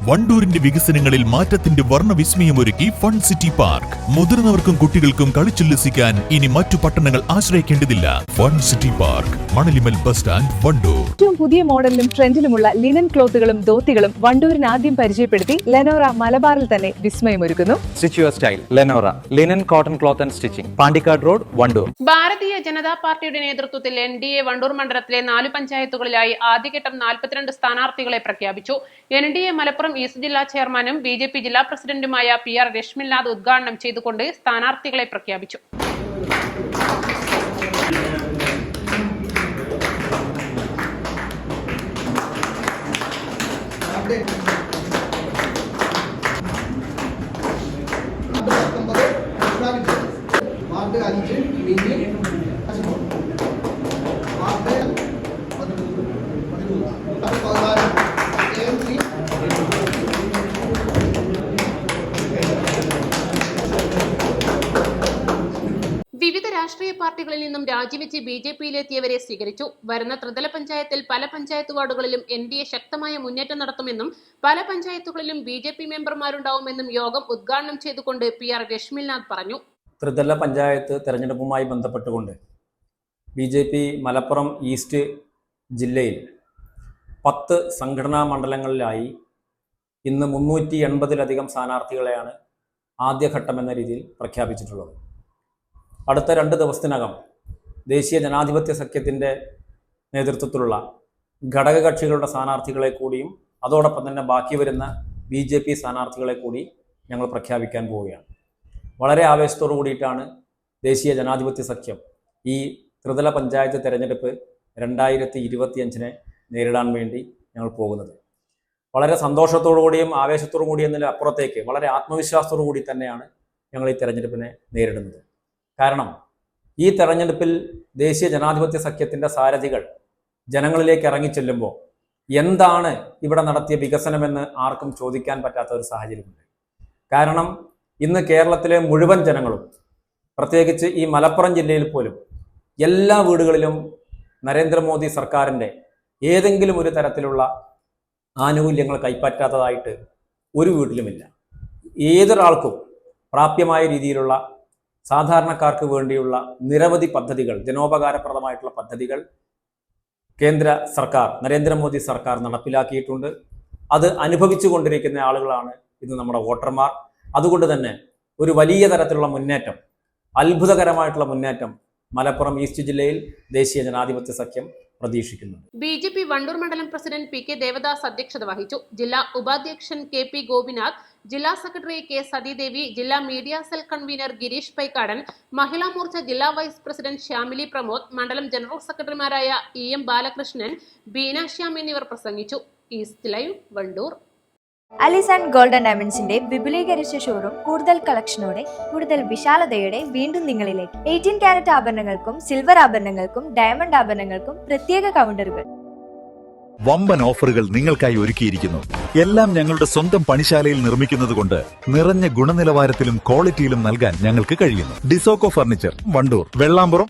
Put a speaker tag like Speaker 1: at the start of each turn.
Speaker 1: വണ്ടൂരിന്റെ വികസനങ്ങളിൽ മാറ്റത്തിന്റെ വർണ്ണവിസ്മയമൊരുക്കി fun city park. മുതിർന്നവർക്കും കുട്ടികൾക്കും കളിച്ചുല്ലസിക്കാൻ ഇനി മറ്റു പട്ടണങ്ങൾ ആശ്രയിക്കേണ്ടതില്ല. Fun city park, Manalimal bus stand, Wandoor.
Speaker 2: ഏറ്റവും പുതിയ മോഡലിലും ട്രെൻഡിലുമുള്ള ലിനൻ ക്ലോത്തുകളും ധോത്തികളും വണ്ടൂരിന് ആദ്യം പരിചയപ്പെടുത്തി ലെനോറ മലബാറിൽ തന്നെ വിസ്മയമൊരുക്കുന്നു.
Speaker 3: Stitch your style Lenora linen cotton cloth and stitching, Pandikkad road, Wandoor.
Speaker 4: Bharatiya Janata പാർട്ടിയുടെ നേതൃത്വത്തിൽ NDA വണ്ടൂർ മണ്ഡലത്തിലെ 4 പഞ്ചായത്തുകളിലായി ആദ്യഘട്ടം 42 സ്ഥാനാർത്ഥികളെ പ്രഖ്യാപിച്ചു. NDA മലപ്പുറം ഈസ്റ്റ് ജില്ലാ ചെയർമാനും BJP ജില്ലാ പ്രസിഡന്റുമായ PR രശ്മിനാഥ് ഉദ്ഘാടനം ചെയ്തുകൊണ്ട് സ്ഥാനാർത്ഥികളെ പ്രഖ്യാപിച്ചു. വിവിധ രാഷ്ട്രീയ പാർട്ടികളിൽ നിന്നും രാജിവെച്ച് BJPയിലെത്തിയവരെ സ്വീകരിച്ചു. വരുന്ന ത്രിതല പഞ്ചായത്തിൽ പല പഞ്ചായത്ത് വാർഡുകളിലും NDA ശക്തമായ മുന്നേറ്റം നടത്തുമെന്നും പല പഞ്ചായത്തുകളിലും BJP മെമ്പർമാരുണ്ടാവുമെന്നും യോഗം ഉദ്ഘാടനം ചെയ്തുകൊണ്ട് PR രശ്മിനാഥ് പറഞ്ഞു.
Speaker 5: ത്രിതല പഞ്ചായത്ത് തെരഞ്ഞെടുപ്പുമായി ബന്ധപ്പെട്ടുകൊണ്ട് BJP മലപ്പുറം ഈസ്റ്റ് ജില്ലയിൽ 10 സംഘടനാ മണ്ഡലങ്ങളിലായി ഇന്ന് 380-ലധികം സ്ഥാനാർത്ഥികളെയാണ് ആദ്യഘട്ടം എന്ന രീതിയിൽ പ്രഖ്യാപിച്ചിട്ടുള്ളത്. അടുത്ത 2 ദിവസത്തിനകം ദേശീയ ജനാധിപത്യ സഖ്യത്തിൻ്റെ നേതൃത്വത്തിലുള്ള ഘടകകക്ഷികളുടെ സ്ഥാനാർത്ഥികളെ കൂടിയും അതോടൊപ്പം തന്നെ ബാക്കി വരുന്ന BJP സ്ഥാനാർത്ഥികളെ കൂടി ഞങ്ങൾ പ്രഖ്യാപിക്കാൻ പോവുകയാണ്. വളരെ ആവേശത്തോടു കൂടിയിട്ടാണ് ദേശീയ ജനാധിപത്യ സഖ്യം ഈ ത്രിതല പഞ്ചായത്ത് തെരഞ്ഞെടുപ്പ് 2025 നേരിടാൻ വേണ്ടി ഞങ്ങൾ പോകുന്നത്. വളരെ സന്തോഷത്തോടു കൂടിയും ആവേശത്തോടു കൂടി എന്നതിന് അപ്പുറത്തേക്ക് വളരെ ആത്മവിശ്വാസത്തോടു കൂടി തന്നെയാണ് ഞങ്ങൾ ഈ തെരഞ്ഞെടുപ്പിനെ നേരിടുന്നത്. കാരണം ഈ തെരഞ്ഞെടുപ്പിൽ ദേശീയ ജനാധിപത്യ സഖ്യത്തിൻ്റെ സാരഥികൾ ജനങ്ങളിലേക്ക് ഇറങ്ങിച്ചെല്ലുമ്പോൾ എന്താണ് ഇവിടെ നടത്തിയ വികസനമെന്ന് ആർക്കും ചോദിക്കാൻ പറ്റാത്ത ഒരു സാഹചര്യമുണ്ട്. കാരണം ഇന്ന് കേരളത്തിലെ മുഴുവൻ ജനങ്ങളും, പ്രത്യേകിച്ച് ഈ മലപ്പുറം ജില്ലയിൽ പോലും എല്ലാ വീടുകളിലും നരേന്ദ്രമോദി സർക്കാരിൻ്റെ ഏതെങ്കിലും ഒരു തരത്തിലുള്ള ആനുകൂല്യങ്ങൾ കൈപ്പറ്റാത്തതായിട്ട് ഒരു വീട്ടിലുമില്ല. ഏതൊരാൾക്കും പ്രാപ്യമായ രീതിയിലുള്ള സാധാരണക്കാർക്ക് വേണ്ടിയുള്ള നിരവധി പദ്ധതികൾ, ജനോപകാരപ്രദമായിട്ടുള്ള പദ്ധതികൾ കേന്ദ്ര സർക്കാർ, നരേന്ദ്രമോദി സർക്കാർ നടപ്പിലാക്കിയിട്ടുണ്ട്. അത് അനുഭവിച്ചു കൊണ്ടിരിക്കുന്ന ആളുകളാണ് ഇന്ന് നമ്മുടെ വോട്ടർമാർ. അതുകൊണ്ട് തന്നെ ഒരു വലിയ തരത്തിലുള്ള മുന്നേറ്റം, അത്ഭുതകരമായിട്ടുള്ള മുന്നേറ്റം മലപ്പുറം ഈസ്റ്റ് ജില്ലയിൽ ദേശീയ ജനാധിപത്യ സഖ്യം പ്രതീക്ഷിക്കുന്നുണ്ട്.
Speaker 4: BJP വണ്ടൂർ മണ്ഡലം പ്രസിഡന്റ് PK ദേവദാസ് അധ്യക്ഷത വഹിച്ചു. ജില്ലാ ഉപാധ്യക്ഷൻ KP ഗോപിനാഥ്, ജില്ലാ സെക്രട്ടറി K സതീദേവി, ജില്ലാ media cell convener Girish Paikkadan, Mahila Morcha ജില്ലാ വൈസ് പ്രസിഡന്റ് ശ്യാമിലി പ്രമോദ്, മണ്ഡലം ജനറൽ സെക്രട്ടറിമാരായ EM ബാലകൃഷ്ണൻ, ബീന ശ്യാം എന്നിവർ പ്രസംഗിച്ചു. East live, Wandoor.
Speaker 6: Alis and golden ഡയമണ്ട്സിന്റെ വിപുലീകരിച്ച ഷോറൂം കൂടുതൽ കളക്ഷനോടെ, കൂടുതൽ വിശാലതയോടെ വീണ്ടും നിങ്ങളിലേക്ക്. 18 കാരറ്റ് ആഭരണങ്ങൾക്കും സിൽവർ ആഭരണങ്ങൾക്കും ഡയമണ്ട് ആഭരണങ്ങൾക്കും പ്രത്യേക കൗണ്ടറുകൾ.
Speaker 1: വമ്പൻ ഓഫറുകൾ നിങ്ങൾക്കായി ഒരുക്കിയിരിക്കുന്നു. എല്ലാം ഞങ്ങളുടെ സ്വന്തം പണിശാലയിൽ നിർമ്മിക്കുന്നത് കൊണ്ട് നിറഞ്ഞ ഗുണനിലവാരത്തിലും ക്വാളിറ്റിയിലും നൽകാൻ ഞങ്ങൾക്ക് കഴിയുന്നു. ഡിസോക്കോ ഫർണിച്ചർ, വണ്ടൂർ, വെള്ളാമ്പുറം.